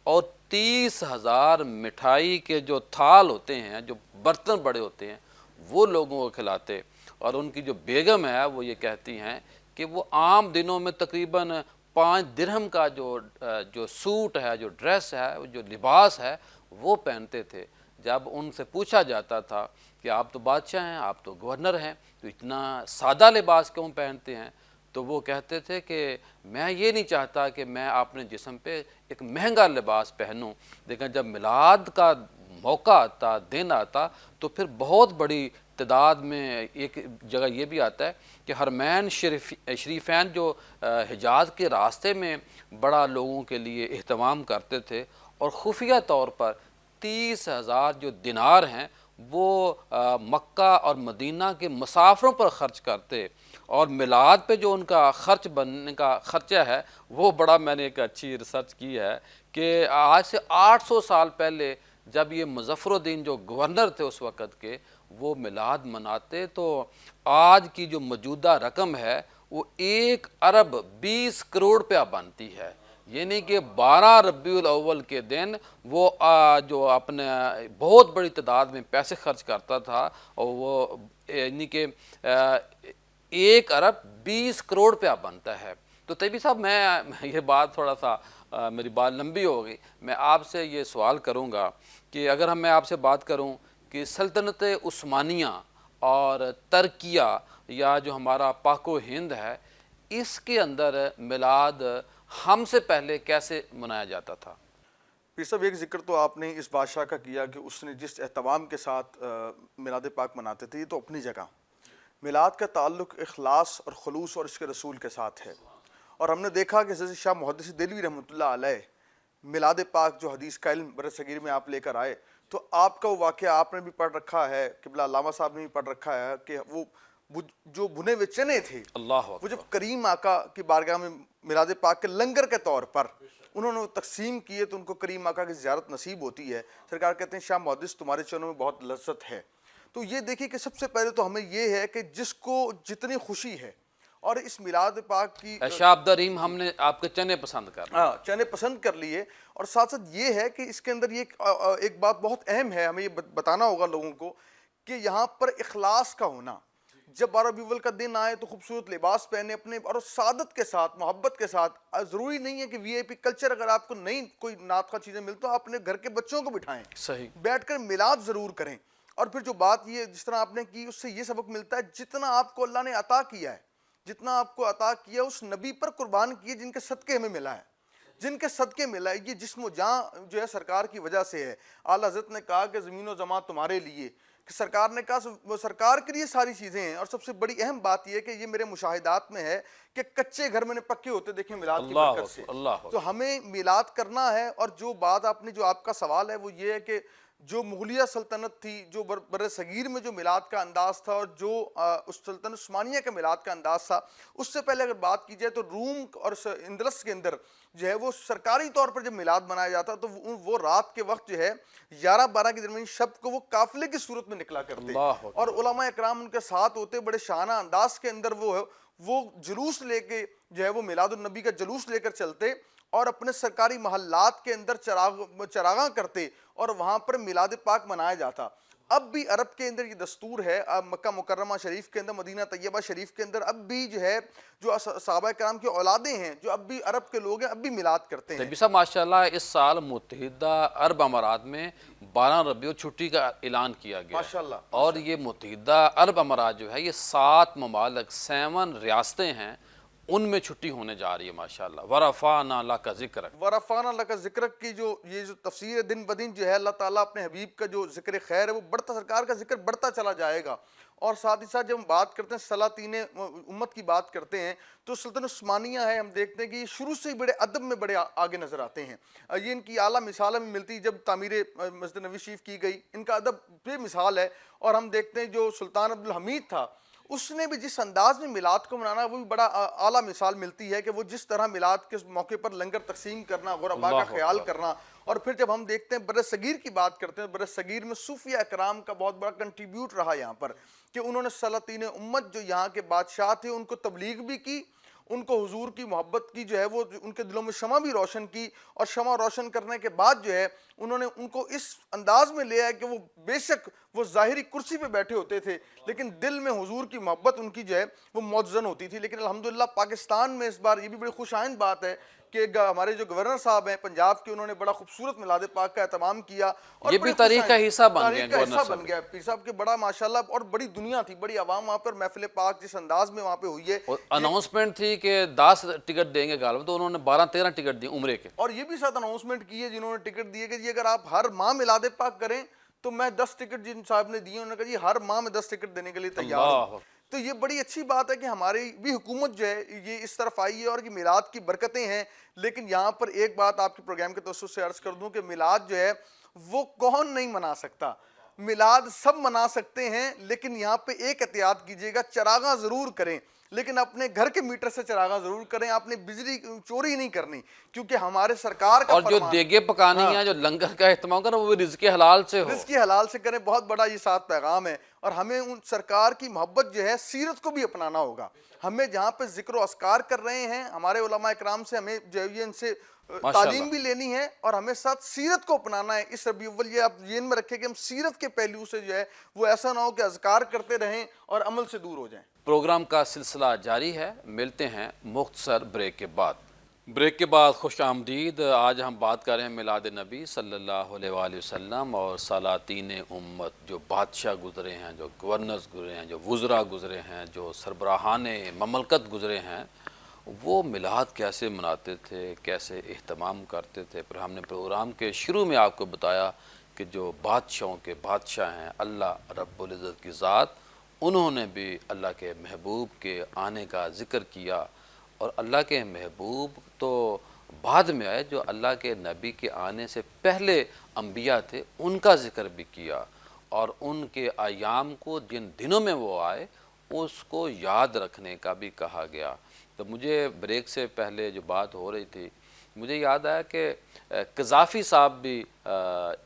اور 30,000 مٹھائی کے جو تھال ہوتے ہیں، جو برتن بڑے ہوتے ہیں، وہ لوگوں کو کھلاتے۔ اور ان کی جو بیگم ہے وہ یہ کہتی ہیں کہ وہ عام دنوں میں تقریباً 5 درہم کا جو سوٹ ہے، جو ڈریس ہے، جو لباس ہے وہ پہنتے تھے۔ جب ان سے پوچھا جاتا تھا کہ آپ تو بادشاہ ہیں، آپ تو گورنر ہیں، تو اتنا سادہ لباس کیوں پہنتے ہیں؟ تو وہ کہتے تھے کہ میں یہ نہیں چاہتا کہ میں اپنے جسم پہ ایک مہنگا لباس پہنوں، لیکن جب میلاد کا موقع آتا، دن آتا، تو پھر بہت بڑی تعداد میں، ایک جگہ یہ بھی آتا ہے کہ حرمین شریفین جو حجاز کے راستے میں بڑا لوگوں کے لیے اہتمام کرتے تھے، اور خفیہ طور پر 30,000 جو دینار ہیں وہ مکہ اور مدینہ کے مسافروں پر خرچ کرتے، اور میلاد پہ جو ان کا خرچ بننے کا خرچہ ہے وہ بڑا، میں نے ایک اچھی ریسرچ کی ہے کہ آج سے 800 سال پہلے جب یہ مظفر الدین جو گورنر تھے اس وقت کے، وہ میلاد مناتے، تو آج کی جو موجودہ رقم ہے وہ 1 ارب 20 کروڑ روپیہ بنتی ہے۔ یعنی کہ 12 ربیع الاول کے دن وہ جو اپنے بہت بڑی تعداد میں پیسے خرچ کرتا تھا، اور وہ یعنی کہ 1 ارب 20 کروڑ روپیہ بنتا ہے۔ تو طیبی صاحب میں یہ بات تھوڑا سا میری بات لمبی ہو گئی، میں آپ سے یہ سوال کروں گا کہ اگر میں آپ سے بات کروں کہ سلطنت عثمانیہ اور ترکیہ، یا جو ہمارا پاک و ہند ہے، اس کے اندر میلاد ہم سے پہلے کیسے منایا جاتا تھا؟ پیر صاحب ایک ذکر تو آپ نے اس بادشاہ کا کیا کہ اس نے جس اہتمام کے ساتھ میلاد پاک مناتے تھے، یہ تو اپنی جگہ میلاد کا تعلق اخلاص اور خلوص اور اس کے رسول کے ساتھ ہے۔ اور ہم نے دیکھا کہ حضرت شاہ محدث دہلوی رحمۃ اللہ علیہ میلاد پاک جو حدیث کا علم بر صغیر میں آپ لے کر آئے، تو آپ کا وہ واقعہ آپ نے بھی پڑھ رکھا ہے، قبلہ علامہ صاحب نے بھی پڑھ رکھا ہے کہ وہ جو بھنے ہوئے چنے تھے، اللہ وہ جب کریم آقا کی بارگاہ میں میلاد پاک کے لنگر کے طور پر انہوں نے تقسیم کیے تو ان کو کریم آقا کی زیارت نصیب ہوتی ہے۔ سرکار کہتے ہیں شاہ محدث تمہارے چنوں میں بہت لذت ہے۔ تو یہ دیکھیے کہ سب سے پہلے تو ہمیں یہ ہے کہ جس کو جتنی خوشی ہے، اور اس میلاد پاک کی شاہ عبدالرحیم، ہم نے آپ کے چنے پسند کر لیے۔ چنے پسند کر لیے، اور ساتھ ساتھ یہ ہے کہ اس کے اندر یہ ایک بات بہت اہم ہے، ہمیں یہ بتانا ہوگا لوگوں کو کہ یہاں پر اخلاص کا ہونا۔ جب 12 ربیع الاول کا دن آئے تو خوبصورت لباس پہنے اپنے، اور سعادت کے ساتھ، محبت کے ساتھ۔ ضروری نہیں ہے کہ وی آئی پی کلچر، اگر آپ کو نہیں کوئی نعت خواہ چیزیں ملتی تو آپ اپنے گھر کے بچوں کو بٹھائیں، صحیح، بیٹھ کر میلاد ضرور کریں۔ اور پھر جو بات یہ جس طرح آپ نے کی، اس سے یہ سبق ملتا ہے جتنا آپ کو اللہ نے عطا کیا ہے، جتنا آپ کو عطا کیا اس نبی پر قربان کیے جن کے صدقے ہمیں ملا ہے، جن کے صدقے ملا ہے۔ یہ جسم و جان جو ہے سرکار کی وجہ سے ہے۔ اعلیٰ حضرت نے کہا کہ زمین و زمان تمہارے لیے، کہ سرکار نے کہا وہ سرکار کے لیے ساری چیزیں ہیں۔ اور سب سے بڑی اہم بات یہ ہے کہ یہ میرے مشاہدات میں ہے کہ کچے گھر میں نے پکے ہوتے دیکھیں میلاد کی برکت سے۔ تو ہمیں میلاد کرنا ہے۔ اور جو بات آپ نے، جو آپ کا سوال ہے وہ یہ ہے کہ جو مغلیہ سلطنت تھی، جو بر صغیر میں جو میلاد کا انداز تھا، اور جو اس سلطنت عثمانیہ کے میلاد کا انداز تھا، اس سے پہلے اگر بات کی جائے تو روم اور اندلس کے اندر جو ہے وہ سرکاری طور پر جب میلاد منایا جاتا تو وہ رات کے وقت جو ہے 11-12 کے درمیان شب کو وہ قافلے کی صورت میں نکلا کرتے، اور علماء اکرام ان کے ساتھ ہوتے، بڑے شانہ انداز کے اندر وہ جلوس لے کے جو ہے وہ میلاد النبی کا جلوس لے کر چلتے، اور اپنے سرکاری محلات کے اندر چراغاں کرتے، اور وہاں پر میلاد پاک منایا جاتا۔ اب بھی عرب کے اندر یہ دستور ہے، اب مکہ مکرمہ شریف کے اندر، مدینہ طیبہ شریف کے اندر اب بھی جو ہے جو صحابہ کرام کی اولادیں ہیں، جو اب بھی عرب کے لوگ ہیں، اب بھی میلاد کرتے ہیں۔ طبی صاحب ماشاءاللہ اس سال متحدہ عرب امارات میں 12 ربیع چھٹی کا اعلان کیا گیا ماشاءاللہ، اور یہ متحدہ عرب امارات جو ہے یہ 7 ممالک 7 ریاستیں ہیں، ان میں چھٹی ہونے جا رہی ہے ماشاءاللہ۔ وَرَفَعْنَا لَكَ ذِكْرَكَ ورفعنا لک ذکرک کی جو یہ جو تفسیر ہے، دن بدن جو ہے اللہ تعالیٰ اپنے حبیب کا جو ذکر خیر ہے وہ بڑھتا، سرکار کا ذکر بڑھتا چلا جائے گا۔ اور ساتھ ہی ساتھ جب ہم بات کرتے ہیں سلاطین امت کی بات کرتے ہیں تو سلطنت عثمانیہ ہے، ہم دیکھتے ہیں کہ یہ شروع سے ہی بڑے ادب میں بڑے آگے نظر آتے ہیں۔ یہ ان کی اعلیٰ مثال ہمیں ملتی جب تعمیر مسجد نبوی شریف کی گئی، ان کا ادب بے مثال ہے۔ اور ہم دیکھتے ہیں جو سلطان عبدالحمید تھا، اس نے بھی جس انداز میں میلاد کو منانا وہ بھی بڑا اعلیٰ مثال ملتی ہے کہ وہ جس طرح میلاد کے موقع پر لنگر تقسیم کرنا، غربا کا اللہ خیال اکبر۔ کرنا۔ اور پھر جب ہم دیکھتے ہیں بر صغیر کی بات کرتے ہیں، بر صغیر میں صوفیہ اکرام کا بہت بڑا کنٹریبیوٹ رہا یہاں پر، کہ انہوں نے سلاطین امت جو یہاں کے بادشاہ تھے ان کو تبلیغ بھی کی، ان کو حضور کی محبت کی جو ہے وہ ان کے دلوں میں شمع بھی روشن کی، اور شمع روشن کرنے کے بعد جو ہے انہوں نے ان کو اس انداز میں لے آئے کہ وہ بے شک وہ ظاہری کرسی پہ بیٹھے ہوتے تھے لیکن دل میں حضور کی محبت ان کی جو ہے وہ موزن ہوتی تھی۔ لیکن الحمدللہ پاکستان میں اس بار یہ بھی بڑی خوش آئند بات ہے کہ ہمارے جو گورنر صاحب ہیں پنجاب کے، انہوں نے بڑا خوبصورت میلاد پاک کا اہتمام کیا اور یہ بڑے بھی تاریخ کا حصہ بن گئے تاریخ کا گورنر حصہ صاحب۔ بن گیا پیر صاحب کے، بڑا ماشاءاللہ، اور بڑی دنیا تھی، بڑی عوام وہاں پر محفل پاک جس انداز میں وہاں پہ ہوئی ہے۔ اور اناؤنسمنٹ تھی کہ 10 ٹکٹ دیں گے غالباً، تو انہوں نے 12-13 ٹکٹ دیے عمرے کے۔ اور یہ بھی ساتھ اناؤنسمنٹ کی ہے جنہوں نے ٹکٹ دیے کہ جی اگر آپ ہر ماہ میلاد پاک کریں تو میں 10 ٹکٹ جن صاحب نے دیے، انہوں نے کہا جی ہر ماہ میں 10 ٹکٹ دینے کے لیے تیار ہوں۔ اللہ۔ تو یہ بڑی اچھی بات ہے کہ ہماری بھی حکومت جو ہے یہ اس طرف آئی ہے اور کہ میلاد کی برکتیں ہیں۔ لیکن یہاں پر ایک بات آپ کے پروگرام کے توسط سے عرض کر دوں کہ میلاد جو ہے وہ کون نہیں منا سکتا، میلاد سب منا سکتے ہیں، لیکن یہاں پہ ایک احتیاط کیجئے گا، چراغاں ضرور کریں لیکن اپنے گھر کے میٹر سے چراغاں ضرور کریں، آپ نے بجلی چوری نہیں کرنی، کیونکہ ہمارے سرکار کا اور جو فرمان، دیگیں پکانی ہیں، جو لنگر کا اہتمام کرنا، وہ بھی رزق حلال سے ہو۔ رزق حلال سے کریں، بہت بڑا یہ ساتھ پیغام ہے۔ اور ہمیں ان سرکار کی محبت جو ہے سیرت کو بھی اپنانا ہوگا۔ ہمیں جہاں پہ ذکر و اذکار کر رہے ہیں ہمارے علماء اکرام سے، ہمیں جو ہے ان سے تعلیم بھی لینی ہے اور ہمیں ساتھ سیرت کو اپنانا ہے۔ اس ربیع الاول یہ آپ ذہن میں رکھیں کہ ہم سیرت کے پہلو سے جو ہے وہ ایسا نہ ہو کہ اذکار کرتے رہیں اور عمل سے دور ہو جائیں۔ پروگرام کا سلسلہ جاری ہے، ملتے ہیں مختصر بریک کے بعد۔ بریک کے بعد خوش آمدید۔ آج ہم بات کر رہے ہیں میلاد نبی صلی اللہ علیہ وآلہ وسلم اور سلاطین امت، جو بادشاہ گزرے ہیں، جو گورنرز گزرے ہیں، جو وزراء گزرے ہیں، جو سربراہان مملکت گزرے ہیں، وہ میلاد کیسے مناتے تھے، کیسے اہتمام کرتے تھے۔ پھر ہم نے پروگرام کے شروع میں آپ کو بتایا کہ جو بادشاہوں کے بادشاہ ہیں اللہ رب العزت کی ذات، انہوں نے بھی اللہ کے محبوب کے آنے کا ذکر کیا، اور اللہ کے محبوب تو بعد میں آئے، جو اللہ کے نبی کے آنے سے پہلے انبیاء تھے ان کا ذکر بھی کیا، اور ان کے ایام کو جن دنوں میں وہ آئے اس کو یاد رکھنے کا بھی کہا گیا۔ تو مجھے بریک سے پہلے جو بات ہو رہی تھی، مجھے یاد آیا کہ قذافی صاحب بھی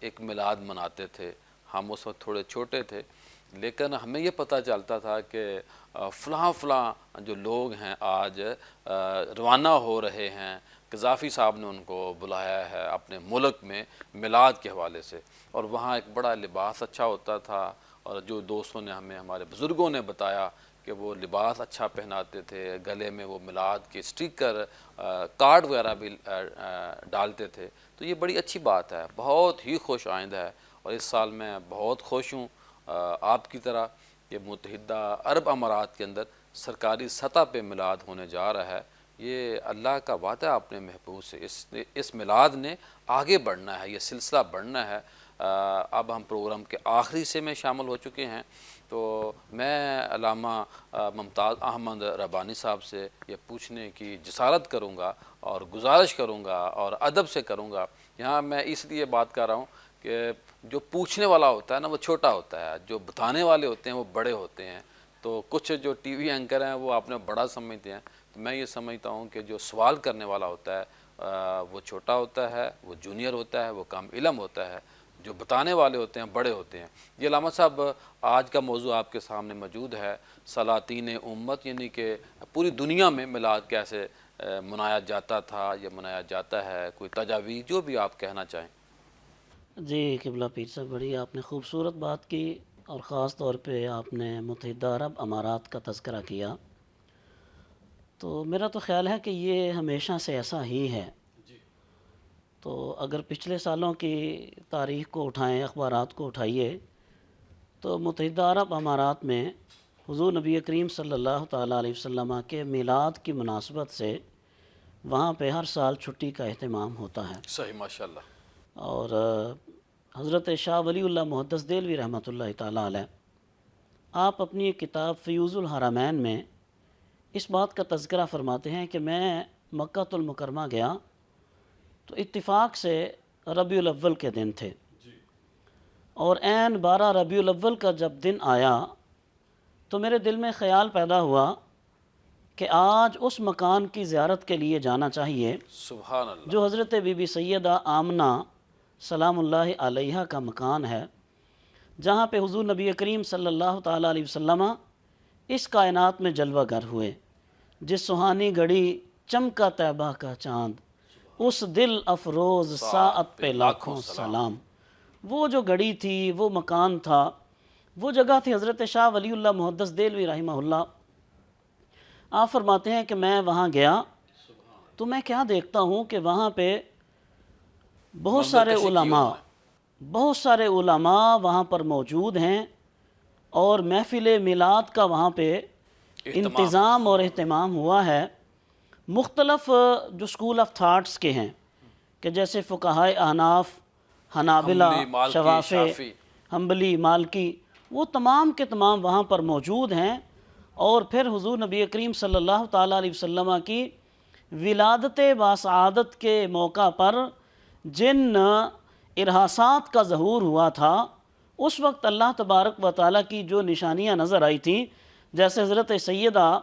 ایک میلاد مناتے تھے۔ ہم اس وقت تھوڑے چھوٹے تھے لیکن ہمیں یہ پتہ چلتا تھا کہ فلاں جو لوگ ہیں آج روانہ ہو رہے ہیں، قذافی صاحب نے ان کو بلایا ہے اپنے ملک میں میلاد کے حوالے سے، اور وہاں ایک بڑا لباس اچھا ہوتا تھا، اور جو دوستوں نے ہمیں، ہمارے بزرگوں نے بتایا کہ وہ لباس اچھا پہناتے تھے، گلے میں وہ میلاد کے سٹیکر، کارڈ وغیرہ بھی ڈالتے تھے۔ تو یہ بڑی اچھی بات ہے، بہت ہی خوش آئند ہے، اور اس سال میں بہت خوش ہوں آپ کی طرح کہ متحدہ عرب امارات کے اندر سرکاری سطح پہ میلاد ہونے جا رہا ہے۔ یہ اللہ کا وعدہ اپنے محبوب سے، اس میلاد نے آگے بڑھنا ہے، یہ سلسلہ بڑھنا ہے۔ اب ہم پروگرام کے آخری سے میں شامل ہو چکے ہیں، تو میں علامہ ممتاز احمد ربانی صاحب سے یہ پوچھنے کی جسارت کروں گا اور گزارش کروں گا اور ادب سے کروں گا۔ یہاں میں اس لیے بات کر رہا ہوں کہ جو پوچھنے والا ہوتا ہے نا وہ چھوٹا ہوتا ہے، جو بتانے والے ہوتے ہیں وہ بڑے ہوتے ہیں۔ تو کچھ جو ٹی وی اینکر ہیں وہ اپنے بڑا سمجھتے ہیں، تو میں یہ سمجھتا ہوں کہ جو سوال کرنے والا ہوتا ہے وہ چھوٹا ہوتا ہے، وہ جونیئر ہوتا ہے، وہ کم علم ہوتا ہے، جو بتانے والے ہوتے ہیں بڑے ہوتے ہیں۔ یہ علامہ صاحب آج کا موضوع آپ کے سامنے موجود ہے، سلاطین امت، یعنی کہ پوری دنیا میں میلاد کیسے منایا جاتا تھا یا منایا جاتا ہے، کوئی تجاویز جو بھی آپ کہنا چاہیں۔ جی قبلہ پیر صاحب، بڑی آپ نے خوبصورت بات کی، اور خاص طور پہ آپ نے متحدہ عرب امارات کا تذکرہ کیا. تو میرا تو خیال ہے کہ یہ ہمیشہ سے ایسا ہی ہے. تو اگر پچھلے سالوں کی تاریخ کو اٹھائیں، اخبارات کو اٹھائیے، تو متحدہ عرب امارات میں حضور نبی کریم صلی اللہ تعالیٰ علیہ وسلم کے میلاد کی مناسبت سے وہاں پہ ہر سال چھٹی کا اہتمام ہوتا ہے. صحیح، ماشاءاللہ. اور حضرت شاہ ولی اللہ محدث دہلوی رحمۃ اللہ تعالیٰ علیہ، آپ اپنی ایک کتاب فیوض الحرمین میں اس بات کا تذکرہ فرماتے ہیں کہ میں مکہ المکرمہ گیا تو اتفاق سے ربیع الاول کے دن تھے، اور عین 12 ربیع الاول کا جب دن آیا تو میرے دل میں خیال پیدا ہوا کہ آج اس مکان کی زیارت کے لیے جانا چاہیے سبحان اللہ. جو حضرت بی بی سیدہ آمنہ سلام اللہ علیہا کا مکان ہے، جہاں پہ حضور نبی کریم صلی اللہ تعالیٰ علیہ وسلم اس کائنات میں جلوہ گر ہوئے. جس سہانی گھڑی چمکا طیبہ کا چاند، اس دل افروز ساعت پہ لاکھوں سلام. وہ جو گھڑی تھی، وہ مکان تھا، وہ جگہ تھی حضرت شاہ ولی اللہ محدث دہلوی رحمہ اللہ. آپ فرماتے ہیں کہ میں وہاں گیا تو میں کیا دیکھتا ہوں کہ وہاں پہ بہت سارے علماء وہاں پر موجود ہیں، اور محفل میلاد کا وہاں پہ انتظام اور اہتمام ہوا ہے. مختلف جو اسکول آف تھاٹس کے ہیں، کہ جیسے فقہائے احناف، حنابلہ، شوافی، حنبلی، مالکی، وہ تمام کے تمام وہاں پر موجود ہیں. اور پھر حضور نبی کریم صلی اللہ تعالیٰ علیہ وسلم کی ولادت باسعادت کے موقع پر جن ارہاسات کا ظہور ہوا تھا، اس وقت اللہ تبارک و تعالیٰ کی جو نشانیاں نظر آئی تھیں، جیسے حضرت سیدہ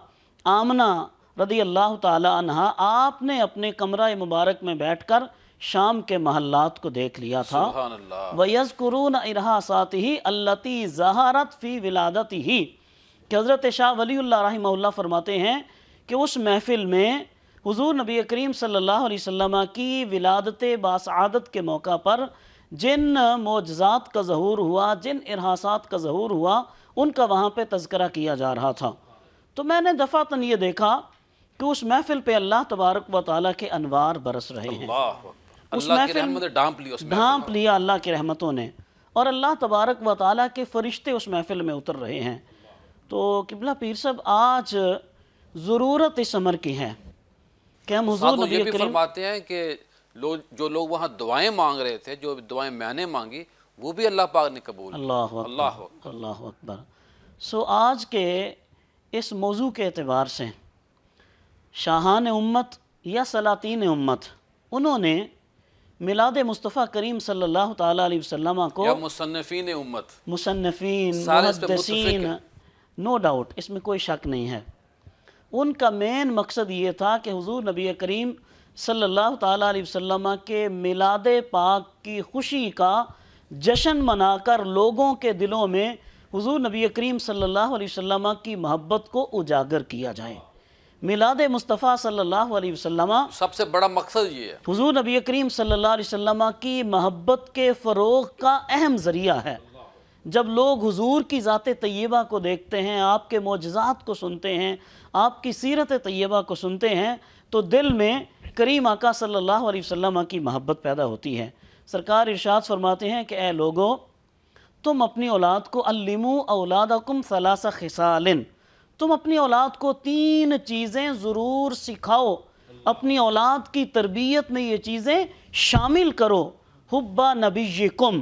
آمنہ رضی اللہ تعالیٰ عنہا، آپ نے اپنے کمرہ مبارک میں بیٹھ کر شام کے محلات کو دیکھ لیا تھا. سبحان اللہ. وَيَذْكُرُونَ إِرْحَاسَاتِهِ الَّتِي ظَهَرَتْ فِي وِلَادَتِهِ، کہ حضرت شاہ ولی اللہ رحمہ اللہ فرماتے ہیں کہ اس محفل میں حضور نبی کریم صلی اللہ علیہ وسلم کی ولادت باسعادت کے موقع پر جن معجزات کا ظہور ہوا، جن ارہاسات کا ظہور ہوا، ان کا وہاں پہ تذکرہ کیا جا رہا تھا. تو میں نے دفعتاً یہ دیکھا کہ اس محفل پہ اللہ تبارک و تعالیٰ کے انوار برس رہے ہیں. اللہ کی رحمت ڈھانپ لیا اللہ کی رحمتوں نے، اور اللہ تبارک و تعالیٰ کے فرشتے اس محفل میں اتر رہے ہیں. تو قبلہ پیر صاحب، آج ضرورت اس امر کی ہے کہ ہم حضور نبی یہ بھی کریم فرماتے ہیں کہ جو لوگ وہاں دعائیں مانگ رہے تھے، جو دعائیں میں نے مانگی، وہ بھی اللہ پاک نے قبول. اللہ اکبر. سو آج کے اس موضوع کے اعتبار سے شاہان امت یا سلاطین امت، انہوں نے میلاد مصطفیٰ کریم صلی اللہ تعالیٰ علیہ وسلم کو، یا مصنفین امت، مصنفین، سارے اس پہ محدثین، نو ڈاؤٹ، اس میں کوئی شک نہیں ہے، ان کا مین مقصد یہ تھا کہ حضور نبی کریم صلی اللہ تعالیٰ علیہ وسلم کے میلاد پاک کی خوشی کا جشن منا کر لوگوں کے دلوں میں حضور نبی کریم صلی اللہ علیہ وسلم کی محبت کو اجاگر کیا جائے. میلاد مصطفیٰ صلی اللہ علیہ وسلم سب سے بڑا مقصد یہ ہے. حضور نبی کریم صلی اللہ علیہ وسلم کی محبت کے فروغ کا اہم ذریعہ ہے. جب لوگ حضور کی ذات طیبہ کو دیکھتے ہیں، آپ کے معجزات کو سنتے ہیں، آپ کی سیرت طیبہ کو سنتے ہیں، تو دل میں کریم آقا صلی اللہ علیہ وسلم کی محبت پیدا ہوتی ہے. سرکار ارشاد فرماتے ہیں کہ اے لوگو، تم اپنی اولاد کو علموا اولادکم ثلاث خصال، تم اپنی اولاد کو 3 چیزیں ضرور سکھاؤ. اپنی اولاد کی تربیت میں یہ چیزیں شامل کرو. حب نبیکم،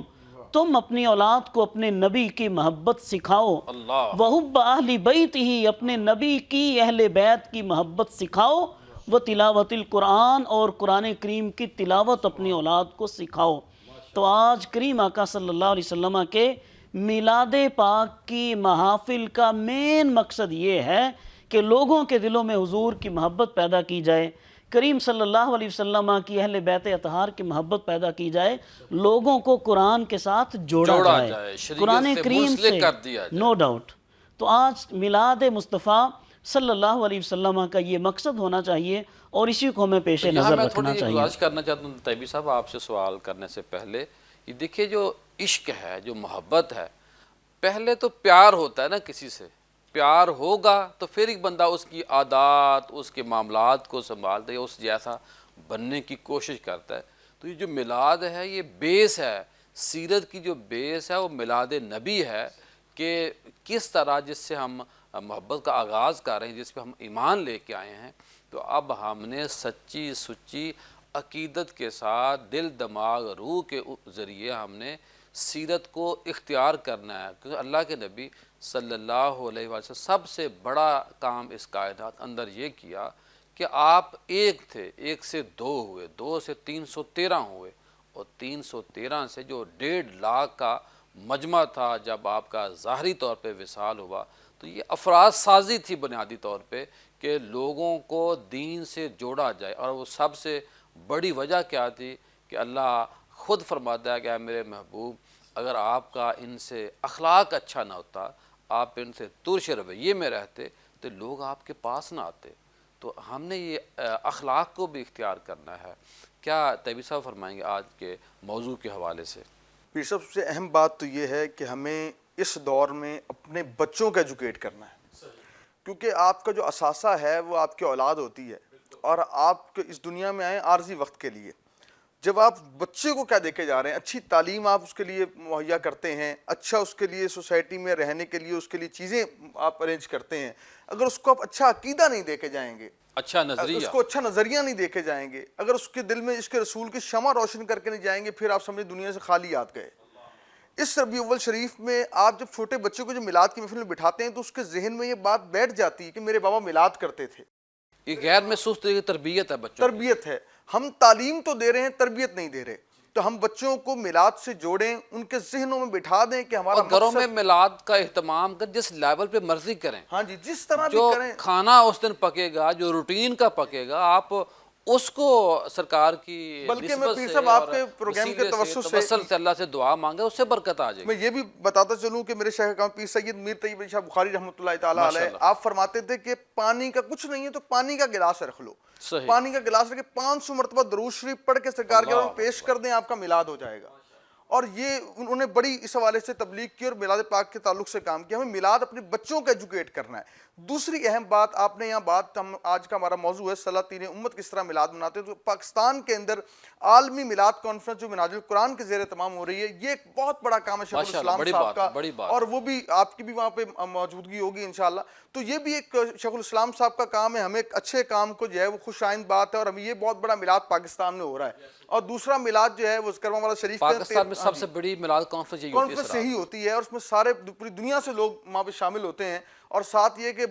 تم اپنی اولاد کو اپنے نبی کی محبت سکھاؤ. وحب اہل بیتہ، اپنے نبی کی اہل بیت کی محبت سکھاؤ. وتلاوت القرآن، اور قرآن کریم کی تلاوت اپنی اولاد کو سکھاؤ. تو آج کریم آقا صلی اللہ علیہ وسلم کے میلاد پاک کی محافل کا مین مقصد یہ ہے کہ لوگوں کے دلوں میں حضور کی محبت پیدا کی جائے، کریم صلی اللہ علیہ وسلم کی اہل بیت اطہار کی محبت پیدا کی جائے، لوگوں کو قرآن کے ساتھ جوڑا جائے، قرآن کریم سے، نو ڈاؤٹ. تو آج میلاد مصطفیٰ صلی اللہ علیہ وسلم کا یہ مقصد ہونا چاہیے، اور اسی کو ہمیں پیش نظر رکھنا چاہیے. میں گزارش کرنا چاہتا ہوں طیبی صاحب آپ سے سوال کرنے سے پہلے یہ دیکھیے جو عشق ہے، جو محبت ہے، پہلے تو پیار ہوتا ہے نا کسی سے، پیار ہوگا تو پھر ایک بندہ اس کی عادات، اس کے معاملات کو سنبھالتا ہے، اس جیسا بننے کی کوشش کرتا ہے۔ تو یہ جو میلاد ہے یہ بیس ہے، سیرت کی جو بیس ہے وہ میلاد نبی ہے، کہ کس طرح جس سے ہم محبت کا آغاز کر رہے ہیں، جس پہ ہم ایمان لے کے آئے ہیں، تو اب ہم نے سچی سچی عقیدت کے ساتھ دل دماغ روح کے ذریعے ہم نے سیرت کو اختیار کرنا ہے، کیونکہ اللہ کے نبی صلی اللہ علیہ وسلم سب سے بڑا کام اس کائنات اندر یہ کیا کہ آپ ایک تھے، ایک سے دو ہوئے، دو سے 313 ہوئے، اور 313 سے جو 1.5 لاکھ کا مجمع تھا جب آپ کا ظاہری طور پہ وصال ہوا، تو یہ افراد سازی تھی بنیادی طور پہ کہ لوگوں کو دین سے جوڑا جائے۔ اور وہ سب سے بڑی وجہ کیا تھی کہ اللہ خود فرماتا ہے کہ اے میرے محبوب، اگر آپ کا ان سے اخلاق اچھا نہ ہوتا، آپ ان سے ترش رویے میں رہتے، تو لوگ آپ کے پاس نہ آتے۔ تو ہم نے یہ اخلاق کو بھی اختیار کرنا ہے۔ کیا طیبی صاحب فرمائیں گے آج کے موضوع کے حوالے سے؟ پیر صاحب سب سے اہم بات تو یہ ہے کہ ہمیں اس دور میں اپنے بچوں کو ایجوکیٹ کرنا ہے، کیونکہ آپ کا جو اثاثہ ہے وہ آپ کی اولاد ہوتی ہے، اور آپ اس دنیا میں آئے عارضی وقت کے لیے۔ جب آپ بچے کو کیا دے کے جا رہے ہیں، اچھی تعلیم آپ اس کے لیے مہیا کرتے ہیں، اچھا اس کے لیے سوسائٹی میں رہنے کے لیے اس کے لیے چیزیں آپ ارینج کرتے ہیں، اگر اس کو آپ اچھا عقیدہ نہیں دے کے جائیں گے، اچھا نظریہ، اس کو اچھا نظریہ نہیں دے کے جائیں گے، اگر اس کے دل میں عشق رسول کی شمع روشن کر کے نہیں جائیں گے، پھر آپ سمجھیں دنیا سے خالی ہاتھ گئے۔ اس ربیع اول شریف میں آپ جب چھوٹے بچے کو جو میلاد کی محفل میں بٹھاتے ہیں تو اس کے ذہن میں یہ بات بیٹھ جاتی ہے کہ میرے بابا میلاد کرتے تھے۔ یہ غیر محسوس طریقے کی تربیت ہے بچوں کی۔ تربیت ہے، ہم تعلیم تو دے رہے ہیں، تربیت نہیں دے رہے، تو ہم بچوں کو میلاد سے جوڑیں، ان کے ذہنوں میں بٹھا دیں کہ ہمارا اور گھروں میں مقصد، میلاد کا اہتمام کر، جس لیول پہ مرضی کریں، ہاں جی، جس طرح بھی جو کریں۔ کھانا اس دن پکے گا، جو روٹین کا پکے گا، آپ اس کو سرکار کی بلکہ میں نسبت پیر سے صاحب آپ اور کے پروگرام کے وسیلے توسط توسل سے سے اللہ سے دعا مانگے، اس سے برکت آ جائے میں گی۔ یہ بھی بتاتا چلوں کہ میرے شیخ اکرم پیر سید میر طیب علی شاہ بخاری رحمۃ اللہ تعالیٰ علیہ، ماشاءاللہ، آپ فرماتے تھے کہ پانی کا کچھ نہیں ہے تو پانی کا گلاس رکھ لو، صحیح، پانی کا گلاس رکھ کے 500 مرتبہ درود شریف پڑھ کے سرکار کے اللہ میں پیش کر دیں، آپ کا میلاد ہو جائے گا۔ اور یہ انہوں نے بڑی اس حوالے سے تبلیغ کی اور میلاد پاک کے تعلق سے کام کیا۔ ہمیں میلاد اپنے بچوں کو ایجوکیٹ کرنا ہے۔ دوسری اہم بات آپ نے یہاں بات، ہم آج کا ہمارا موضوع ہے سلاطین امت کس طرح میلاد مناتے ہیں، تو پاکستان کے اندر عالمی میلاد کانفرنس جو مناج القرآن کے زیر اہتمام ہو رہی ہے، یہ ایک بہت بڑا کام ہے شیخ ماشاءاللہ، الاسلام بڑی صاحب بات کا، ہے، بڑی بات اور ہے۔ وہ بھی آپ کی بھی وہاں پہ موجودگی ہوگی انشاءاللہ۔ تو یہ بھی ایک شیخ الاسلام صاحب کا کام ہے، ہمیں ایک اچھے کام کو جو ہے وہ خوش آئند بات ہے، اور ہمیں یہ بہت بڑا میلاد پاکستان میں ہو رہا ہے۔ اور دوسرا میلاد جو ہے وہ کرما والا شریف کا پاکستان میں سب سے بڑی میلاد کانفرنس یہی ہوتی ہے کانفرنس سر۔ یہی ہوتی ہے، اور اس میں سارے پوری دنیا سے لوگ وہاں پہ شامل ہوتے ہیں۔ اور ساتھ یہ کہ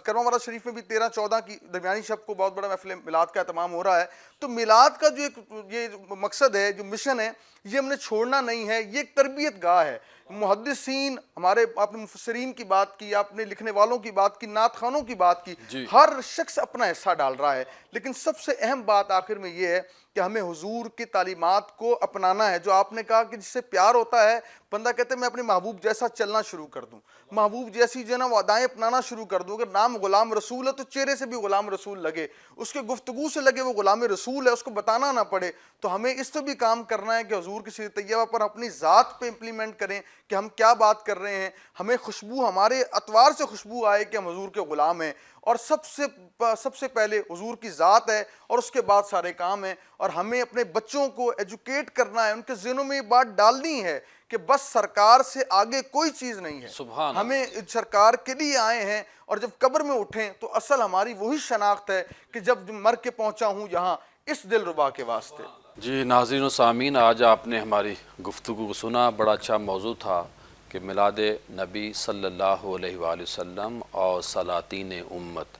کرما والا شریف میں بھی 13-14 کی درمیانی شب کو بہت بڑا محفل میلاد کا اہتمام ہو رہا ہے۔ تو میلاد کا جو ایک یہ مقصد ہے، جو مشن ہے، یہ ہم نے چھوڑنا نہیں ہے، یہ ایک تربیت گاہ ہے۔ محدثین ہمارے، آپ نے مفسرین کی بات کی، آپ نے لکھنے والوں کی بات کی، نعت خوانوں کی بات کی، جی، ہر شخص اپنا حصہ ڈال رہا ہے، لیکن سب سے اہم بات آخر میں یہ ہے کہ ہمیں حضور کی تعلیمات کو اپنانا ہے۔ جو آپ نے کہا کہ جس سے پیار ہوتا ہے، بندہ کہتے ہیں میں اپنے محبوب جیسا چلنا شروع کر دوں، محبوب جیسی جو ہے نا وہ ادائیں اپنانا شروع کر دوں۔ اگر نام غلام رسول ہے تو چہرے سے بھی غلام رسول لگے، اس کے گفتگو سے لگے وہ غلام رسول ہے، اس کو بتانا نہ پڑے۔ تو ہمیں اس سے بھی کام کرنا ہے کہ حضور کی سیرت طیبہ پر اپنی ذات پہ امپلیمنٹ کریں کہ ہم کیا بات کر رہے ہیں، ہمیں خوشبو، ہمارے اطوار سے خوشبو آئے کہ ہم حضور کے غلام ہیں۔ اور سب سے پہلے حضور کی ذات ہے، اور اس کے بعد سارے کام ہیں۔ اور ہمیں اپنے بچوں کو ایجوکیٹ کرنا ہے، ان کے ذہنوں میں یہ بات ڈالنی ہے کہ بس سرکار سے آگے کوئی چیز نہیں ہے، سبحان اللہ۔ ہمیں سرکار کے لیے آئے ہیں، اور جب قبر میں اٹھیں تو اصل ہماری وہی شناخت ہے کہ جب مر کے پہنچا ہوں یہاں اس دل ربا کے واسطے۔ جی ناظرین و سامعین، آج آپ نے ہماری گفتگو کو سنا، بڑا اچھا موضوع تھا کہ میلاد نبی صلی اللہ علیہ وآلہ وسلم اور سلاطین امت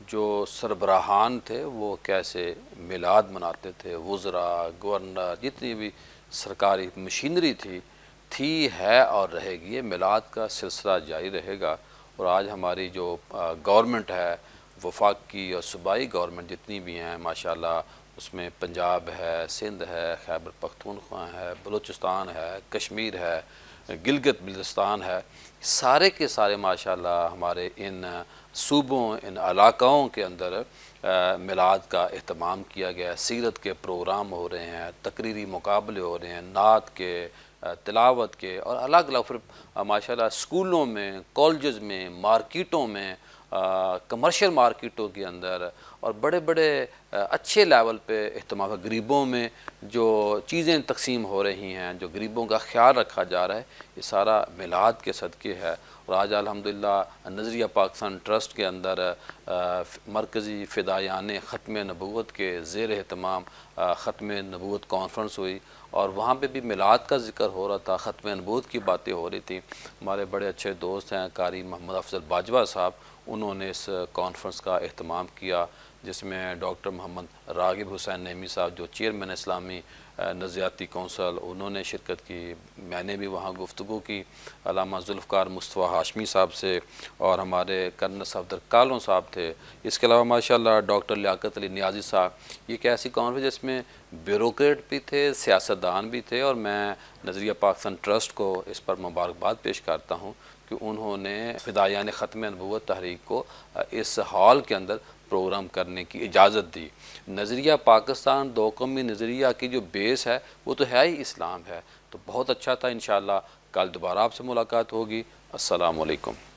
جو سربراہان تھے وہ کیسے میلاد مناتے تھے، وزراء، گورنر، جتنی بھی سرکاری مشینری تھی ہے اور رہے گی۔ یہ میلاد کا سلسلہ جاری رہے گا۔ اور آج ہماری جو گورنمنٹ ہے، وفاقی اور صوبائی گورنمنٹ جتنی بھی ہیں ماشاءاللہ، اس میں پنجاب ہے، سندھ ہے، خیبر پختونخوا ہے، بلوچستان ہے، کشمیر ہے، گلگت بلتستان ہے، سارے کے سارے ماشاءاللہ ہمارے ان صوبوں، ان علاقوں کے اندر میلاد کا اہتمام کیا گیا ہے، سیرت کے پروگرام ہو رہے ہیں، تقریری مقابلے ہو رہے ہیں، نعت کے، تلاوت کے، اور الگ الگ پھر ماشاءاللہ اسکولوں میں، کالجز میں، مارکیٹوں میں، کمرشل مارکیٹوں کے اندر، اور بڑے بڑے اچھے لیول پہ اہتمام ہے۔ غریبوں میں جو چیزیں تقسیم ہو رہی ہیں، جو غریبوں کا خیال رکھا جا رہا ہے، یہ سارا میلاد کے صدقے ہے۔ اور آج الحمدللہ نظریہ پاکستان ٹرسٹ کے اندر مرکزی فدایان ختم نبوت کے زیر اہتمام ختم نبوت کانفرنس ہوئی، اور وہاں پہ بھی میلاد کا ذکر ہو رہا تھا، ختم نبوت کی باتیں ہو رہی تھیں۔ ہمارے بڑے اچھے دوست ہیں قاری محمد افضل باجوہ صاحب، انہوں نے اس کانفرنس کا اہتمام کیا، جس میں ڈاکٹر محمد راغب حسین نعیمی صاحب جو چیئرمین اسلامی نظریاتی کونسل، انہوں نے شرکت کی، میں نے بھی وہاں گفتگو کی علامہ ذوالفقار مصطفیٰ ہاشمی صاحب سے، اور ہمارے کرنل صفدر کالوں صاحب تھے۔ اس کے علاوہ ماشاءاللہ ڈاکٹر لیاقت علی نیازی صاحب، یہ ایک ایسی کانفرنس جس میں بیوروکریٹ بھی تھے، سیاستدان بھی تھے، اور میں نظریہ پاکستان ٹرسٹ کو اس پر مبارکباد پیش کرتا ہوں کہ انہوں نے فدایان ختم نبوت تحریک کو اس ہال کے اندر پروگرام کرنے کی اجازت دی۔ نظریہ پاکستان دو قومی نظریہ کی جو بیس ہے وہ تو ہے ہی اسلام ہے، تو بہت اچھا تھا۔ انشاءاللہ کل دوبارہ آپ سے ملاقات ہوگی۔ السلام علیکم۔